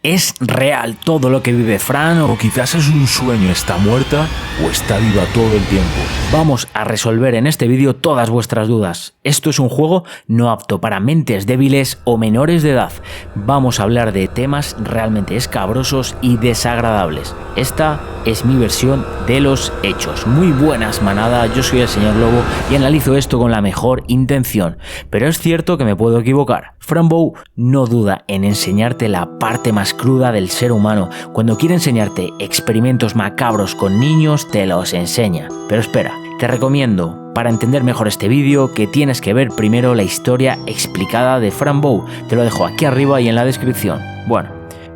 ¿Es real todo lo que vive Fran o quizás es un sueño, está muerta o está viva todo el tiempo? Vamos a resolver en este vídeo todas vuestras dudas. Esto es un juego no apto para mentes débiles o menores de edad. Vamos a hablar de temas realmente escabrosos y desagradables. Esta es mi versión de los hechos. Muy buenas, manada, yo soy el señor Lobo y analizo esto con la mejor intención. Pero es cierto que me puedo equivocar. Fran Bow no duda en enseñarte la parte más cruda del ser humano. Cuando quiere enseñarte experimentos macabros con niños, te los enseña. Pero espera, te recomiendo, para entender mejor este vídeo, que tienes que ver primero la historia explicada de Fran Bow. Te lo dejo aquí arriba y en la descripción. Bueno,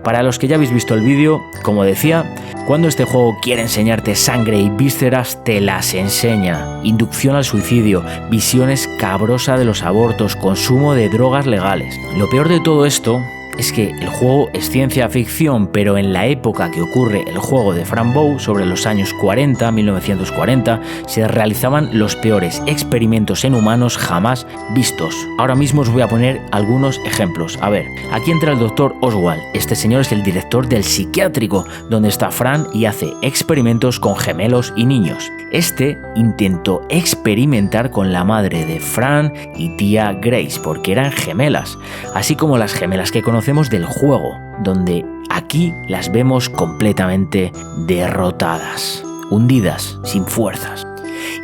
para los que ya habéis visto el vídeo, como decía, cuando este juego quiere enseñarte sangre y vísceras, te las enseña. Inducción al suicidio, visión escabrosa de los abortos, consumo de drogas legales. Lo peor de todo esto es que el juego es ciencia ficción, pero en la época que ocurre el juego de Fran Bow, sobre los años 40, 1940, se realizaban los peores experimentos en humanos jamás vistos. Ahora mismo os voy a poner algunos ejemplos. A ver, aquí entra el Dr. Oswald. Este señor es el director del psiquiátrico, donde está Fran y hace experimentos con gemelos y niños. Este intentó experimentar con la madre de Fran y tía Grace, porque eran gemelas, así como las gemelas que conocemos del juego, donde aquí las vemos completamente derrotadas, hundidas, sin fuerzas.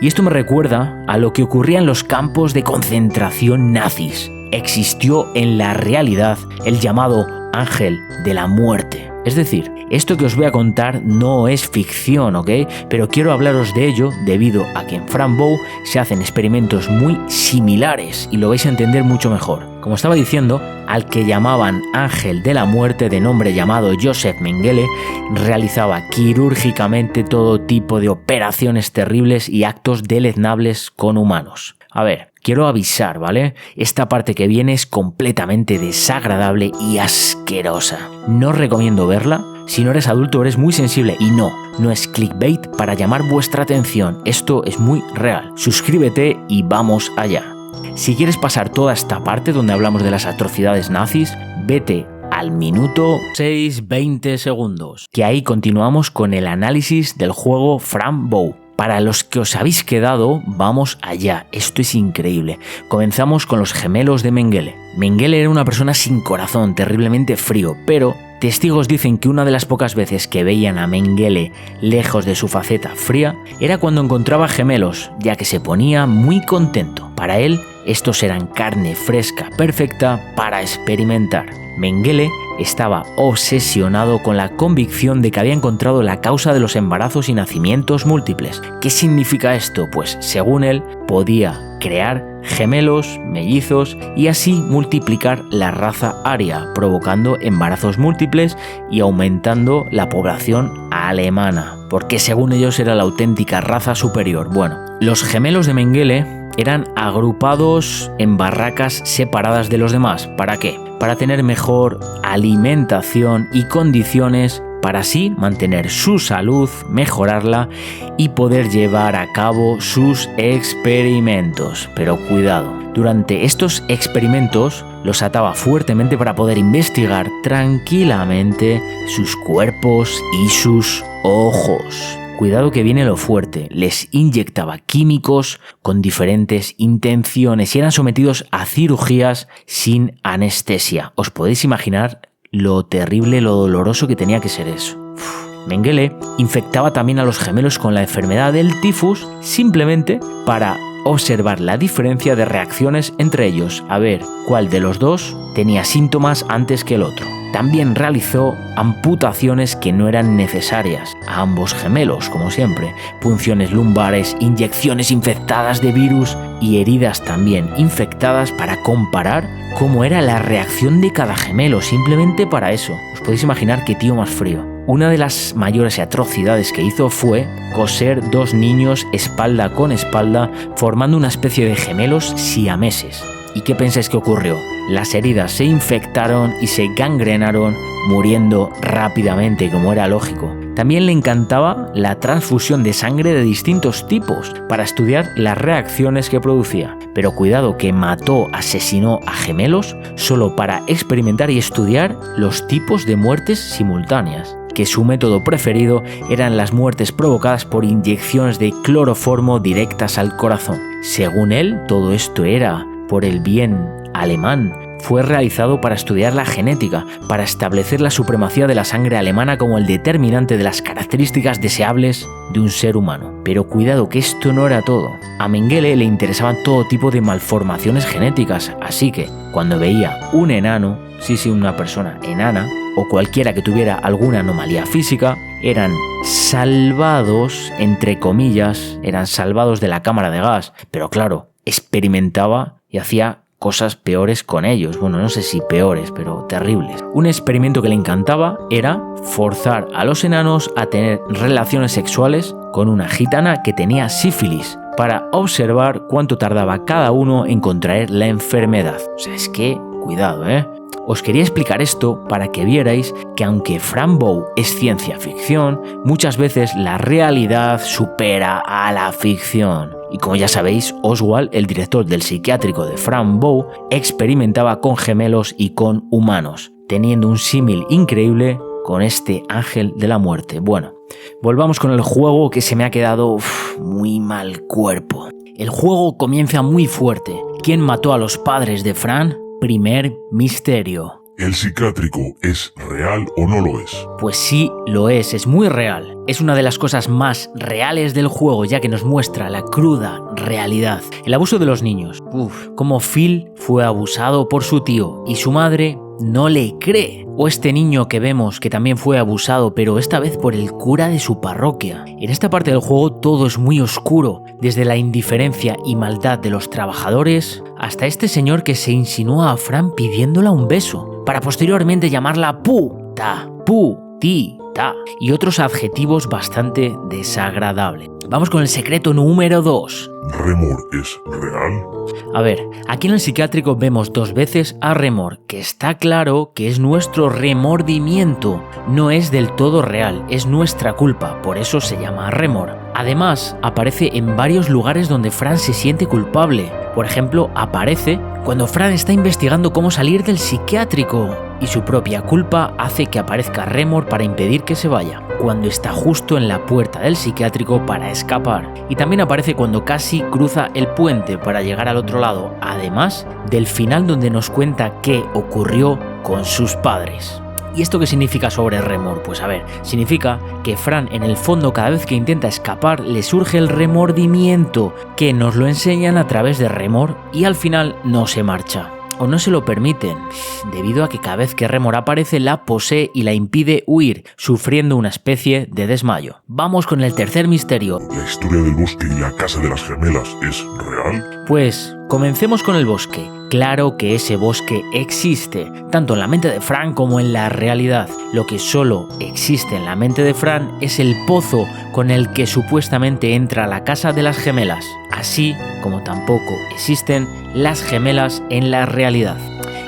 Y esto me recuerda a lo que ocurría en los campos de concentración nazis. Existió en la realidad el llamado Ángel de la Muerte. Es decir, esto que os voy a contar no es ficción, ¿ok? Pero quiero hablaros de ello debido a que en Fran Bow se hacen experimentos muy similares y lo vais a entender mucho mejor. Como estaba diciendo, al que llamaban Ángel de la Muerte, de nombre llamado Joseph Mengele, realizaba quirúrgicamente todo tipo de operaciones terribles y actos deleznables con humanos. A ver, quiero avisar, ¿vale? Esta parte que viene es completamente desagradable y asquerosa. No recomiendo verla. Si no eres adulto, eres muy sensible y no es clickbait para llamar vuestra atención. Esto es muy real. Suscríbete y vamos allá. Si quieres pasar toda esta parte donde hablamos de las atrocidades nazis, vete al minuto 6:20 segundos, que ahí continuamos con el análisis del juego Fran Bow. Para los que os habéis quedado, vamos allá, esto es increíble. Comenzamos con los gemelos de Mengele. Mengele era una persona sin corazón, terriblemente frío, pero testigos dicen que una de las pocas veces que veían a Mengele lejos de su faceta fría era cuando encontraba gemelos, ya que se ponía muy contento. Para él, estos eran carne fresca perfecta para experimentar. Mengele estaba obsesionado con la convicción de que había encontrado la causa de los embarazos y nacimientos múltiples. ¿Qué significa esto? Pues según él, podía crear gemelos, mellizos y así multiplicar la raza aria, provocando embarazos múltiples y aumentando la población alemana, porque según ellos era la auténtica raza superior. Bueno, los gemelos de Mengele eran agrupados en barracas separadas de los demás. ¿Para qué? Para tener mejor alimentación y condiciones para así mantener su salud, mejorarla y poder llevar a cabo sus experimentos. Pero cuidado, durante estos experimentos los ataba fuertemente para poder investigar tranquilamente sus cuerpos y sus ojos. Cuidado que viene lo fuerte, les inyectaba químicos con diferentes intenciones y eran sometidos a cirugías sin anestesia. ¿Os podéis imaginar lo terrible, lo doloroso que tenía que ser eso? Mengele infectaba también a los gemelos con la enfermedad del tifus simplemente para observar la diferencia de reacciones entre ellos, a ver cuál de los dos tenía síntomas antes que el otro. También realizó amputaciones que no eran necesarias a ambos gemelos, como siempre, punciones lumbares, inyecciones infectadas de virus y heridas también infectadas para comparar cómo era la reacción de cada gemelo, simplemente para eso. Os podéis imaginar qué tío más frío. Una de las mayores atrocidades que hizo fue coser dos niños espalda con espalda, formando una especie de gemelos siameses. ¿Y qué pensáis que ocurrió? Las heridas se infectaron y se gangrenaron, muriendo rápidamente, como era lógico. También le encantaba la transfusión de sangre de distintos tipos para estudiar las reacciones que producía. Pero cuidado, que asesinó a gemelos solo para experimentar y estudiar los tipos de muertes simultáneas, que su método preferido eran las muertes provocadas por inyecciones de cloroformo directas al corazón. Según él, todo esto era por el bien alemán. Fue realizado para estudiar la genética, para establecer la supremacía de la sangre alemana como el determinante de las características deseables de un ser humano. Pero cuidado, que esto no era todo. A Mengele le interesaban todo tipo de malformaciones genéticas, así que cuando veía un enano, una persona enana, o cualquiera que tuviera alguna anomalía física, eran salvados, entre comillas, eran salvados de la cámara de gas, pero claro, experimentaba y hacía cosas peores con ellos. Bueno, no sé si peores, pero terribles. Un experimento que le encantaba era forzar a los enanos a tener relaciones sexuales con una gitana que tenía sífilis, para observar cuánto tardaba cada uno en contraer la enfermedad. O sea, es que, cuidado, Os quería explicar esto para que vierais que aunque Frank Bow es ciencia ficción, muchas veces la realidad supera a la ficción. Y como ya sabéis, Oswald, el director del psiquiátrico de Frank Bow, experimentaba con gemelos y con humanos, teniendo un símil increíble con este ángel de la muerte. Bueno, volvamos con el juego, que se me ha quedado muy mal cuerpo. El juego comienza muy fuerte. ¿Quién mató a los padres de Fran? Primer misterio. ¿El psiquiátrico es real o no lo es? Pues sí, lo es muy real. Es una de las cosas más reales del juego, ya que nos muestra la cruda realidad. El abuso de los niños. Como Phil fue abusado por su tío y su madre no le cree. O este niño que vemos que también fue abusado, pero esta vez por el cura de su parroquia. En esta parte del juego todo es muy oscuro, desde la indiferencia y maldad de los trabajadores hasta este señor que se insinúa a Fran pidiéndola un beso, para posteriormente llamarla putita y otros adjetivos bastante desagradables. Vamos con el secreto número 2. ¿Remor es real? A ver, aquí en el psiquiátrico vemos 2 veces a Remor, que está claro que es nuestro remordimiento. No es del todo real, es nuestra culpa, por eso se llama Remor. Además, aparece en varios lugares donde Fran se siente culpable. Por ejemplo, aparece cuando Fran está investigando cómo salir del psiquiátrico y su propia culpa hace que aparezca Remor para impedir que se vaya, cuando está justo en la puerta del psiquiátrico para escapar. Y también aparece cuando casi cruza el puente para llegar al otro lado, además del final donde nos cuenta qué ocurrió con sus padres. ¿Y esto qué significa sobre Remor? Pues a ver, significa que Fran en el fondo cada vez que intenta escapar le surge el remordimiento, que nos lo enseñan a través de Remor y al final no se marcha. O no se lo permiten, debido a que cada vez que Remor aparece la posee y la impide huir, sufriendo una especie de desmayo. Vamos con el tercer misterio. ¿La historia del bosque y la casa de las gemelas es real? Pues comencemos con el bosque. Claro que ese bosque existe, tanto en la mente de Fran como en la realidad. Lo que solo existe en la mente de Fran es el pozo con el que supuestamente entra a la casa de las gemelas, así como tampoco existen las gemelas en la realidad.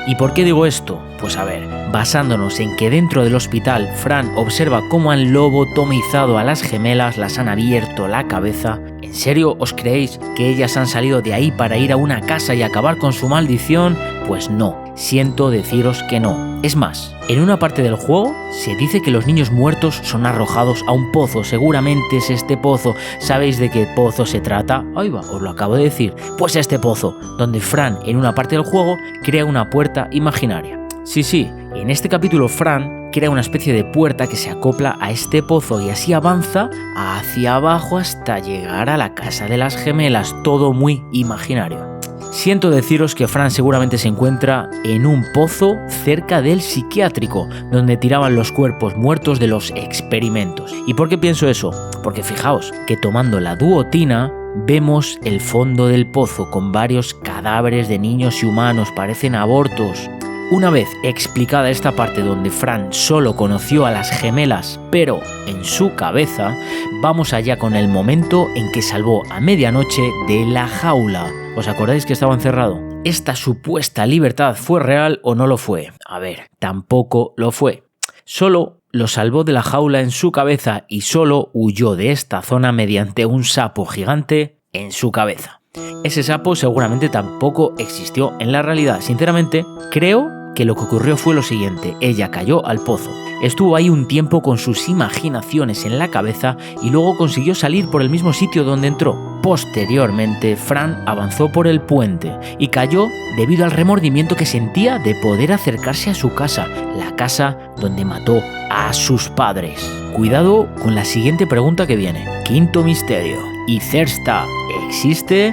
¿Y por qué digo esto? Pues a ver, basándonos en que dentro del hospital Fran observa cómo han lobotomizado a las gemelas, las han abierto la cabeza. ¿En serio os creéis que ellas han salido de ahí para ir a una casa y acabar con su maldición? Pues no, siento deciros que no. Es más, en una parte del juego se dice que los niños muertos son arrojados a un pozo. Seguramente es este pozo. ¿Sabéis de qué pozo se trata? Ahí va, os lo acabo de decir. Pues este pozo, donde Fran en una parte del juego crea una puerta imaginaria. Sí, en este capítulo Fran crea una especie de puerta que se acopla a este pozo y así avanza hacia abajo hasta llegar a la casa de las gemelas, todo muy imaginario. Siento deciros que Fran seguramente se encuentra en un pozo cerca del psiquiátrico, donde tiraban los cuerpos muertos de los experimentos. ¿Y por qué pienso eso? Porque fijaos que tomando la duotina vemos el fondo del pozo con varios cadáveres de niños y humanos, parecen abortos. Una vez explicada esta parte donde Fran solo conoció a las gemelas, pero en su cabeza, vamos allá con el momento en que salvó a medianoche de la jaula. ¿Os acordáis que estaba encerrado? ¿Esta supuesta libertad fue real o no lo fue? A ver, tampoco lo fue. Solo lo salvó de la jaula en su cabeza y solo huyó de esta zona mediante un sapo gigante en su cabeza. Ese sapo seguramente tampoco existió en la realidad. Sinceramente, creo que lo que ocurrió fue lo siguiente: ella cayó al pozo, estuvo ahí un tiempo con sus imaginaciones en la cabeza y luego consiguió salir por el mismo sitio donde entró. Posteriormente, Fran avanzó por el puente y cayó debido al remordimiento que sentía de poder acercarse a su casa, la casa donde mató a sus padres. Cuidado con la siguiente pregunta que viene. Quinto misterio: ¿Y Thirsta existe?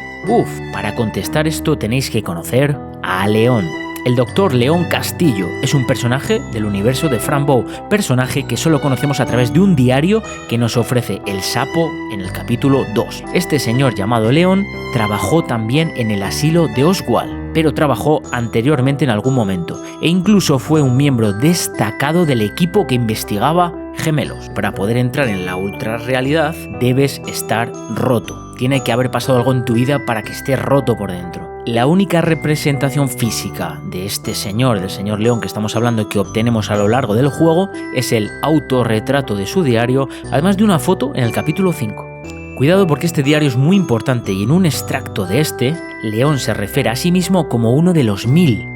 Para contestar esto tenéis que conocer a León. El Dr. León Castillo es un personaje del universo de Fran Bow, personaje que solo conocemos a través de un diario que nos ofrece el sapo en el capítulo 2. Este señor llamado León trabajó también en el asilo de Oswald, pero trabajó anteriormente en algún momento e incluso fue un miembro destacado del equipo que investigaba gemelos. Para poder entrar en la ultrarrealidad debes estar roto. Tiene que haber pasado algo en tu vida para que estés roto por dentro. La única representación física de este señor, del señor León que estamos hablando, que obtenemos a lo largo del juego, es el autorretrato de su diario, además de una foto en el capítulo 5. Cuidado porque este diario es muy importante y en un extracto de este, León se refiere a sí mismo como uno de los 1000.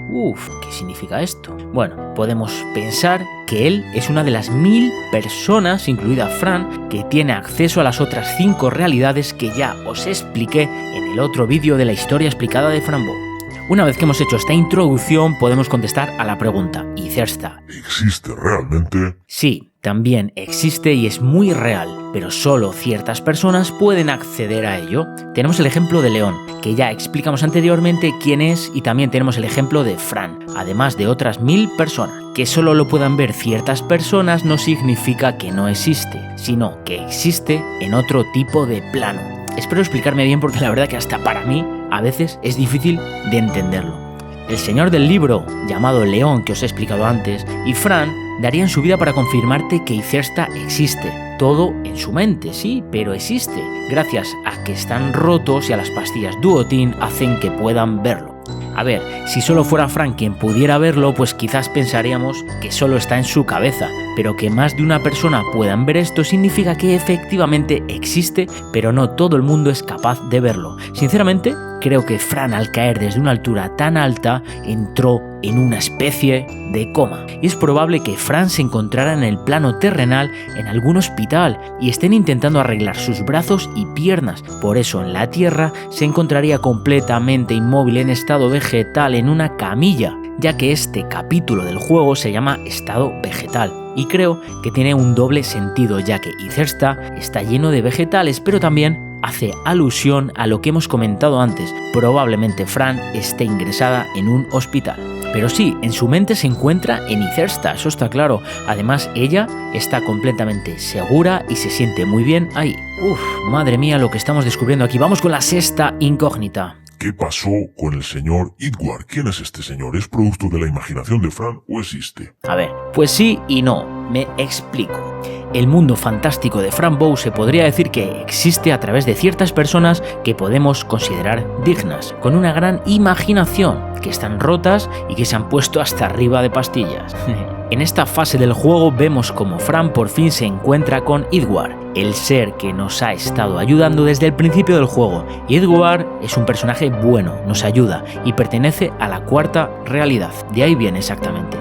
¿Qué significa esto? Bueno, podemos pensar que él es una de las 1000 personas, incluida Fran, que tiene acceso a las otras 5 realidades que ya os expliqué en el otro vídeo de la historia explicada de Fran Bow. Una vez que hemos hecho esta introducción, podemos contestar a la pregunta: ¿Y Thirsta ¿existe realmente? Sí, también existe y es muy real, pero solo ciertas personas pueden acceder a ello. Tenemos el ejemplo de León, que ya explicamos anteriormente quién es, y también tenemos el ejemplo de Fran, además de otras 1000 personas. Que solo lo puedan ver ciertas personas no significa que no existe, sino que existe en otro tipo de plano. Espero explicarme bien porque la verdad que hasta para mí a veces es difícil de entenderlo. El señor del libro, llamado León, que os he explicado antes, y Fran darían su vida para confirmarte que Thirsta existe. Todo en su mente, sí, pero existe, gracias a que están rotos y a las pastillas Duotin hacen que puedan verlo. A ver, si solo fuera Fran quien pudiera verlo, pues quizás pensaríamos que solo está en su cabeza, pero que más de una persona puedan ver esto significa que efectivamente existe, pero no todo el mundo es capaz de verlo. Sinceramente, creo que Fran, al caer desde una altura tan alta, entró en una especie de coma. Y es probable que Fran se encontrara en el plano terrenal en algún hospital y estén intentando arreglar sus brazos y piernas. Por eso en la Tierra se encontraría completamente inmóvil en estado vegetal en una camilla, ya que este capítulo del juego se llama estado vegetal. Y creo que tiene un doble sentido, ya que Thirsta está lleno de vegetales, pero también hace alusión a lo que hemos comentado antes. Probablemente Fran esté ingresada en un hospital. Pero sí, en su mente se encuentra en Thirsta, eso está claro. Además, ella está completamente segura y se siente muy bien ahí. Madre mía lo que estamos descubriendo aquí. Vamos con la sexta incógnita. ¿Qué pasó con el señor Edward? ¿Quién es este señor? ¿Es producto de la imaginación de Fran o existe? A ver, pues sí y no. Me explico. El mundo fantástico de Fran Bow se podría decir que existe a través de ciertas personas que podemos considerar dignas, con una gran imaginación, que están rotas y que se han puesto hasta arriba de pastillas. En esta fase del juego vemos como Fran por fin se encuentra con Edward, el ser que nos ha estado ayudando desde el principio del juego. Y Edward es un personaje bueno, nos ayuda y pertenece a la cuarta realidad. De ahí viene exactamente.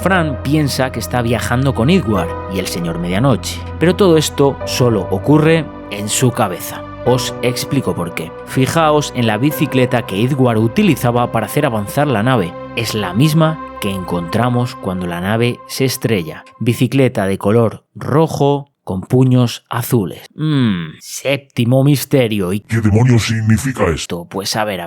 Fran piensa que está viajando con Edward y el señor Medianoche, pero todo esto solo ocurre en su cabeza. Os explico por qué. Fijaos en la bicicleta que Edward utilizaba para hacer avanzar la nave. Es la misma que encontramos cuando la nave se estrella. Bicicleta de color rojo con puños azules. Séptimo misterio. ¿Y qué demonios significa esto? Pues a ver.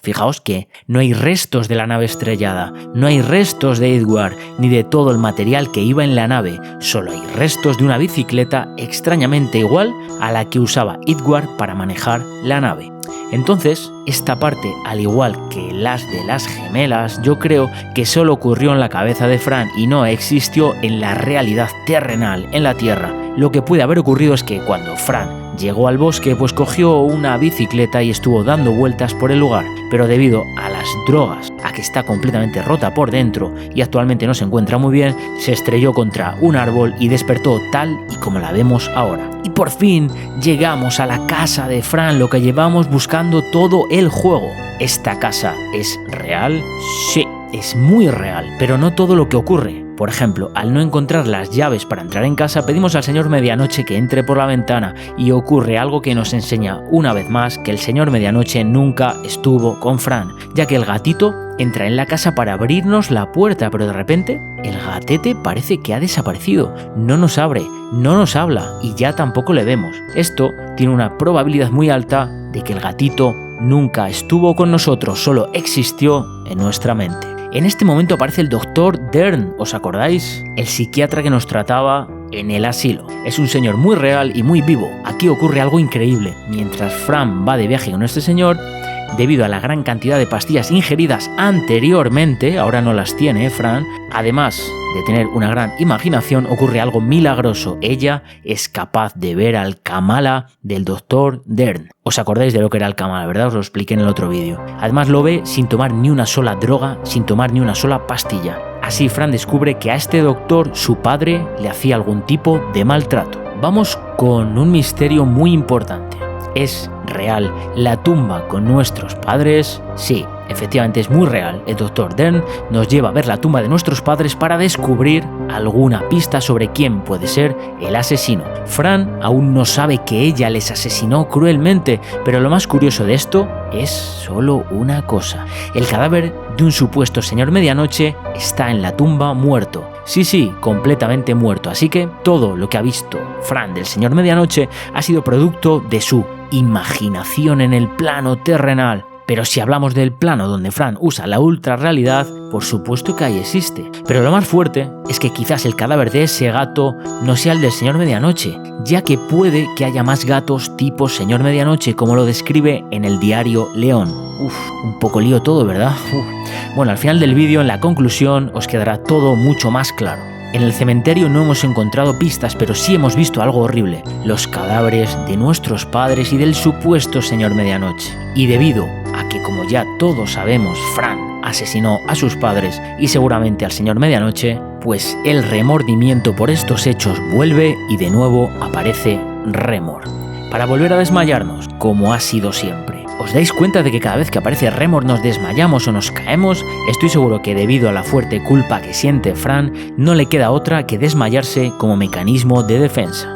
Fijaos que no hay restos de la nave estrellada, no hay restos de Edward ni de todo el material que iba en la nave, solo hay restos de una bicicleta extrañamente igual a la que usaba Edward para manejar la nave. Entonces, esta parte, al igual que las de las gemelas, yo creo que solo ocurrió en la cabeza de Fran y no existió en la realidad terrenal, en la Tierra. Lo que puede haber ocurrido es que cuando Fran llegó al bosque, pues cogió una bicicleta y estuvo dando vueltas por el lugar, pero debido a las drogas a que está completamente rota por dentro y actualmente no se encuentra muy bien, se estrelló contra un árbol y despertó tal y como la vemos ahora. Y por fin llegamos a la casa de Fran, lo que llevamos buscando todo el juego. ¿Esta casa es real? Sí, es muy real, pero no todo lo que ocurre. Por ejemplo, al no encontrar las llaves para entrar en casa, pedimos al señor Medianoche que entre por la ventana y ocurre algo que nos enseña una vez más que el señor Medianoche nunca estuvo con Fran, ya que el gatito entra en la casa para abrirnos la puerta, pero de repente el gatete parece que ha desaparecido, no nos abre, no nos habla y ya tampoco le vemos. Esto tiene una probabilidad muy alta de que el gatito nunca estuvo con nosotros, solo existió en nuestra mente. En este momento aparece el Dr. Dern, ¿os acordáis? El psiquiatra que nos trataba en el asilo. Es un señor muy real y muy vivo. Aquí ocurre algo increíble. Mientras Fran va de viaje con este señor, debido a la gran cantidad de pastillas ingeridas anteriormente, ahora no las tiene Fran, además de tener una gran imaginación, ocurre algo milagroso. Ella es capaz de ver al Kamala del Dr. Dern. ¿Os acordáis de lo que era el Kamala, verdad? Os lo expliqué en el otro vídeo. Además lo ve sin tomar ni una sola droga, sin tomar ni una sola pastilla. Así Fran descubre que a este doctor su padre le hacía algún tipo de maltrato. Vamos con un misterio muy importante. ¿Es real la tumba con nuestros padres? Sí, efectivamente es muy real. El Dr. Dern nos lleva a ver la tumba de nuestros padres para descubrir alguna pista sobre quién puede ser el asesino. Fran aún no sabe que ella les asesinó cruelmente, pero lo más curioso de esto es solo una cosa. El cadáver de un supuesto señor Medianoche está en la tumba muerto. Sí, completamente muerto. Así que todo lo que ha visto Fran del señor Medianoche ha sido producto de su imaginación en el plano terrenal. Pero si hablamos del plano donde Fran usa la ultrarrealidad, por supuesto que ahí existe. Pero lo más fuerte es que quizás el cadáver de ese gato no sea el del señor Medianoche, ya que puede que haya más gatos tipo señor Medianoche, como lo describe en el diario León. Un poco lío todo, ¿verdad? Bueno, al final del vídeo, en la conclusión, os quedará todo mucho más claro. En el cementerio no hemos encontrado pistas, pero sí hemos visto algo horrible: los cadáveres de nuestros padres y del supuesto señor Medianoche. Y debido a que, como ya todos sabemos, Fran asesinó a sus padres y seguramente al señor Medianoche, pues el remordimiento por estos hechos vuelve y de nuevo aparece Remor, para volver a desmayarnos, como ha sido siempre. ¿Os dais cuenta de que cada vez que aparece Remor nos desmayamos o nos caemos? Estoy seguro que debido a la fuerte culpa que siente Fran, no le queda otra que desmayarse como mecanismo de defensa.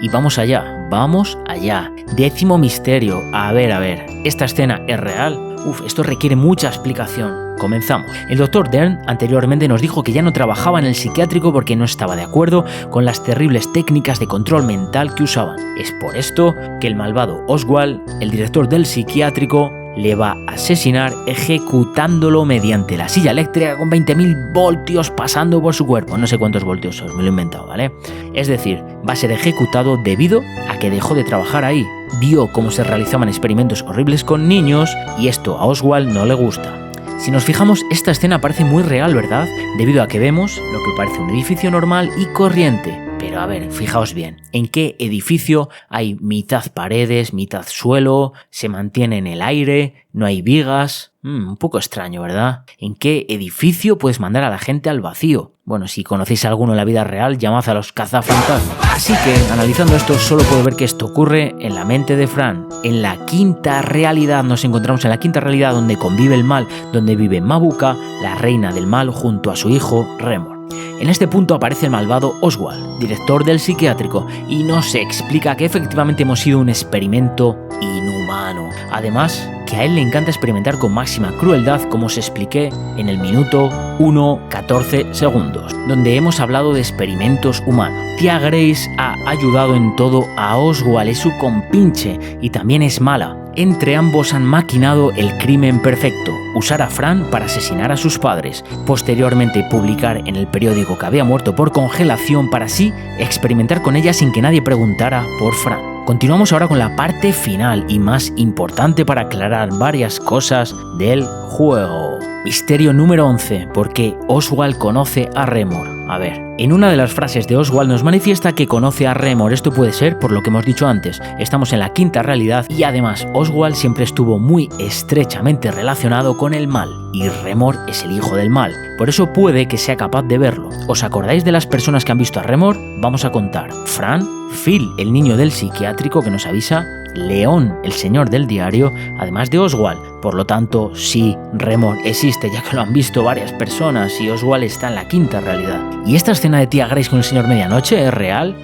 Y vamos allá. 10º misterio. A ver, ¿esta escena es real? Esto requiere mucha explicación. Comenzamos. El Dr. Dern anteriormente nos dijo que ya no trabajaba en el psiquiátrico porque no estaba de acuerdo con las terribles técnicas de control mental que usaban. Es por esto que el malvado Oswald, el director del psiquiátrico, le va a asesinar ejecutándolo mediante la silla eléctrica con 20.000 voltios pasando por su cuerpo. No sé cuántos voltios son, me lo he inventado, ¿vale? Es decir, va a ser ejecutado debido a que dejó de trabajar ahí. Vio cómo se realizaban experimentos horribles con niños y esto a Oswald no le gusta. Si nos fijamos, esta escena parece muy real, ¿verdad? Debido a que vemos lo que parece un edificio normal y corriente. Pero a ver, fijaos bien, ¿en qué edificio hay mitad paredes, mitad suelo, se mantiene en el aire, no hay vigas? Un poco extraño, ¿verdad? ¿En qué edificio puedes mandar a la gente al vacío? Bueno, si conocéis a alguno en la vida real, llamad a los cazafantasmas. Así que, analizando esto, solo puedo ver que esto ocurre en la mente de Fran. En la quinta realidad, nos encontramos en la quinta realidad donde convive el mal, donde vive Mabuka, la reina del mal, junto a su hijo Remor. En este punto aparece el malvado Oswald, director del psiquiátrico, y nos explica que efectivamente hemos sido un experimento inhumano. Además, que a él le encanta experimentar con máxima crueldad, como os expliqué en el minuto 1:14 segundos, donde hemos hablado de experimentos humanos. Tía Grace ha ayudado en todo a Oswald, es su compinche y también es mala. Entre ambos han maquinado el crimen perfecto: usar a Fran para asesinar a sus padres, posteriormente publicar en el periódico que había muerto por congelación para así experimentar con ella sin que nadie preguntara por Fran. Continuamos ahora con la parte final y más importante para aclarar varias cosas del juego. Misterio número 11. ¿Por qué Oswald conoce a Remor? A ver, en una de las frases de Oswald nos manifiesta que conoce a Remor. Esto puede ser por lo que hemos dicho antes. Estamos en la quinta realidad y además Oswald siempre estuvo muy estrechamente relacionado con el mal y Remor es el hijo del mal. Por eso puede que sea capaz de verlo. ¿Os acordáis de las personas que han visto a Remor? Vamos a contar. Fran, Phil, el niño del psiquiátrico que nos avisa, León, el señor del diario, además de Oswald. Por lo tanto, sí, Remor existe, ya que lo han visto varias personas y Oswald está en la quinta realidad. ¿Y esta escena de tía Grace con el señor Medianoche es real?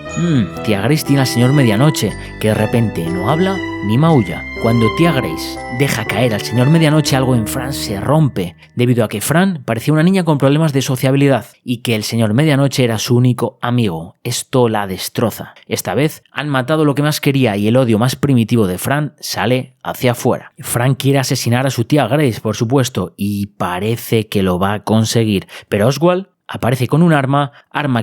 Tía Grace tiene al señor Medianoche, que de repente no habla ni maulla. Cuando tía Grace deja caer al señor Medianoche, algo en Fran se rompe, debido a que Fran parecía una niña con problemas de sociabilidad y que el señor Medianoche era su único amigo. Esto la destroza. Esta vez han matado lo que más quería y el odio más primitivo de Fran sale hacia afuera. Fran quiere asesinar a su tía Grace, por supuesto, y parece que lo va a conseguir, pero Oswald aparece con un arma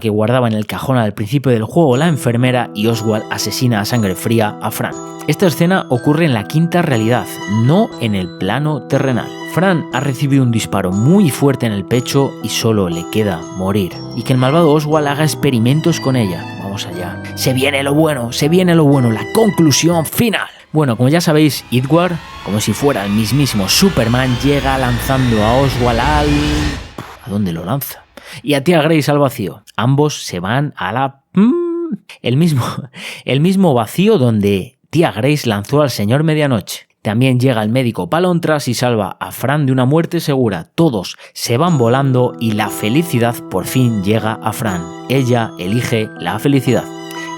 que guardaba en el cajón al principio del juego la enfermera, y Oswald asesina a sangre fría a Fran. Esta escena ocurre en la quinta realidad, no en el plano terrenal. Fran ha recibido un disparo muy fuerte en el pecho y solo le queda morir. Y que el malvado Oswald haga experimentos con ella. Vamos allá. Se viene lo bueno, la conclusión final. Bueno, como ya sabéis, Edward, como si fuera el mismísimo Superman, llega lanzando a Oswald al... ¿A dónde lo lanza? Y a tía Grace al vacío. Ambos se van a la... El mismo vacío donde tía Grace lanzó al señor Medianoche. También llega el médico Palontras y salva a Fran de una muerte segura. Todos se van volando y la felicidad por fin llega a Fran. Ella elige la felicidad.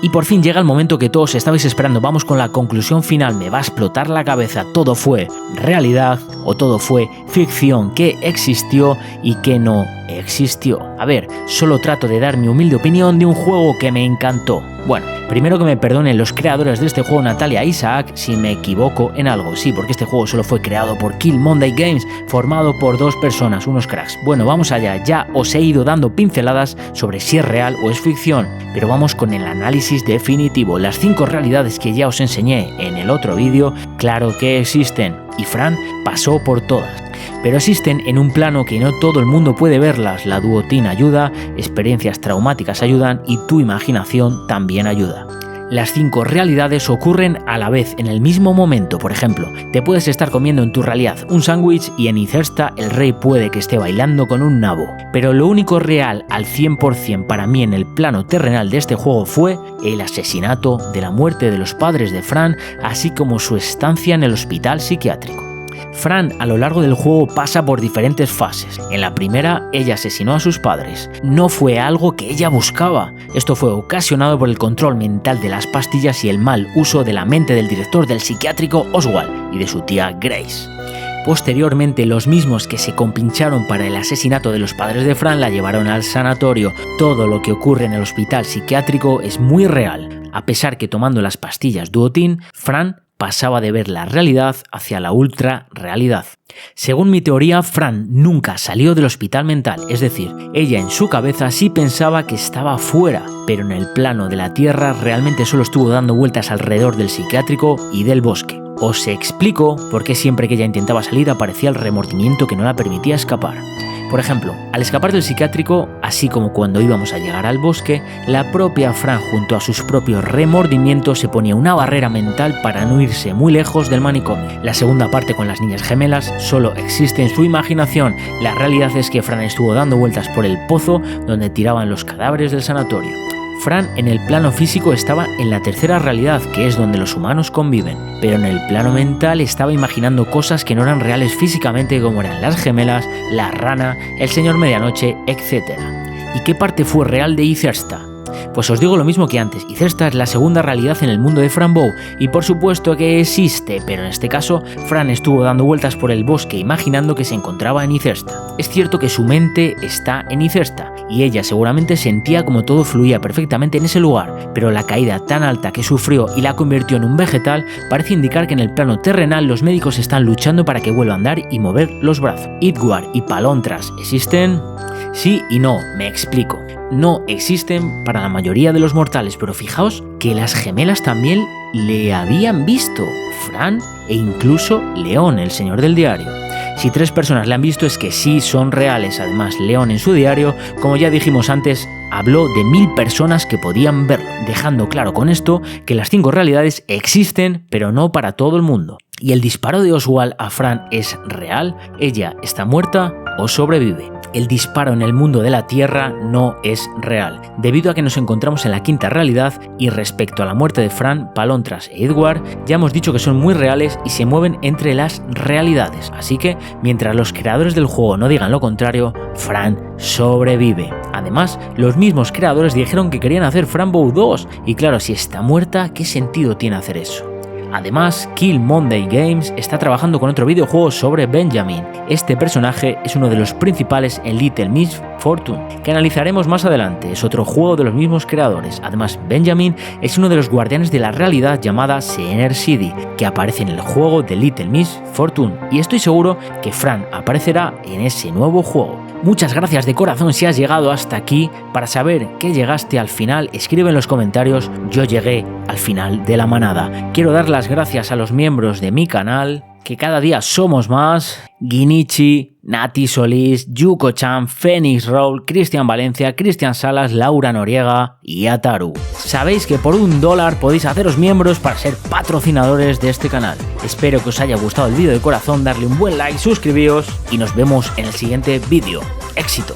Y por fin llega el momento que todos estabais esperando. Vamos con la conclusión final. Me va a explotar la cabeza. ¿Todo fue realidad o todo fue ficción que existió y que no existió? A ver, solo trato de dar mi humilde opinión de un juego que me encantó. Bueno, primero que me perdonen los creadores de este juego, Natalia e Isaac, si me equivoco en algo. Sí, porque este juego solo fue creado por Kill Monday Games, formado por dos personas, unos cracks. Bueno, vamos allá. Ya os he ido dando pinceladas sobre si es real o es ficción, pero vamos con el análisis definitivo. Las 5 realidades que ya os enseñé en el otro vídeo, claro que existen, y Fran pasó por todas. Pero existen en un plano que no todo el mundo puede verlas. La duotina ayuda, experiencias traumáticas ayudan y tu imaginación también ayuda. Las 5 realidades ocurren a la vez, en el mismo momento. Por ejemplo, te puedes estar comiendo en tu realidad un sándwich y en Izersta el rey puede que esté bailando con un nabo. Pero lo único real al 100% para mí en el plano terrenal de este juego fue el asesinato de la muerte de los padres de Fran, así como su estancia en el hospital psiquiátrico. Fran a lo largo del juego pasa por diferentes fases. En la primera, ella asesinó a sus padres. No fue algo que ella buscaba. Esto fue ocasionado por el control mental de las pastillas y el mal uso de la mente del director del psiquiátrico Oswald y de su tía Grace. Posteriormente, los mismos que se compincharon para el asesinato de los padres de Fran la llevaron al sanatorio. Todo lo que ocurre en el hospital psiquiátrico es muy real, a pesar que tomando las pastillas Duotin, Fran pasaba de ver la realidad hacia la ultra realidad. Según mi teoría, Fran nunca salió del hospital mental, es decir, ella en su cabeza sí pensaba que estaba fuera, pero en el plano de la tierra realmente solo estuvo dando vueltas alrededor del psiquiátrico y del bosque. Os explico por qué siempre que ella intentaba salir aparecía el remordimiento que no la permitía escapar. Por ejemplo, al escapar del psiquiátrico, así como cuando íbamos a llegar al bosque, la propia Fran junto a sus propios remordimientos se ponía una barrera mental para no irse muy lejos del manicomio. La segunda parte con las niñas gemelas solo existe en su imaginación. La realidad es que Fran estuvo dando vueltas por el pozo donde tiraban los cadáveres del sanatorio. Fran en el plano físico estaba en la tercera realidad, que es donde los humanos conviven, pero en el plano mental estaba imaginando cosas que no eran reales físicamente, como eran las gemelas, la rana, el señor Medianoche, etc. ¿Y qué parte fue real de Izersta? Pues os digo lo mismo que antes, Izersta es la segunda realidad en el mundo de Fran Bow, y por supuesto que existe, pero en este caso Fran estuvo dando vueltas por el bosque imaginando que se encontraba en Izersta. Es cierto que su mente está en Izersta, y ella seguramente sentía como todo fluía perfectamente en ese lugar, pero la caída tan alta que sufrió y la convirtió en un vegetal parece indicar que en el plano terrenal los médicos están luchando para que vuelva a andar y mover los brazos. Edward y Palontras ¿existen? Sí y no, me explico. No existen para la mayoría de los mortales, pero fijaos que las gemelas también le habían visto, Fran e incluso León, el señor del diario. Si 3 personas le han visto es que sí son reales. Además, León en su diario, como ya dijimos antes, habló de 1000 personas que podían verlo, dejando claro con esto que las 5 realidades existen, pero no para todo el mundo. ¿Y el disparo de Oswald a Fran es real? ¿Ella está muerta o sobrevive? El disparo en el mundo de la Tierra no es real, debido a que nos encontramos en la 5ª realidad y respecto a la muerte de Fran, Palontras e Edward, ya hemos dicho que son muy reales y se mueven entre las realidades, así que mientras los creadores del juego no digan lo contrario, Fran sobrevive. Además, los mismos creadores dijeron que querían hacer Franbow 2, y claro, si está muerta, ¿qué sentido tiene hacer eso? Además, Kill Monday Games está trabajando con otro videojuego sobre Benjamin. Este personaje es uno de los principales en Little Miss Fortune, que analizaremos más adelante. Es otro juego de los mismos creadores. Además, Benjamin es uno de los guardianes de la realidad llamada Siener City, que aparece en el juego de Little Miss Fortune. Y estoy seguro que Fran aparecerá en ese nuevo juego. Muchas gracias de corazón si has llegado hasta aquí. Para saber que llegaste al final, escribe en los comentarios: yo llegué al final de la manada. Quiero dar las gracias a los miembros de mi canal, que cada día somos más: Guinichi, Nati Solís, Yuko-chan, Phoenix Roll, Cristian Valencia, Cristian Salas, Laura Noriega y Ataru. Sabéis que por $1 podéis haceros miembros para ser patrocinadores de este canal. Espero que os haya gustado el vídeo de corazón, darle un buen like, suscribíos y nos vemos en el siguiente vídeo. ¡Éxito!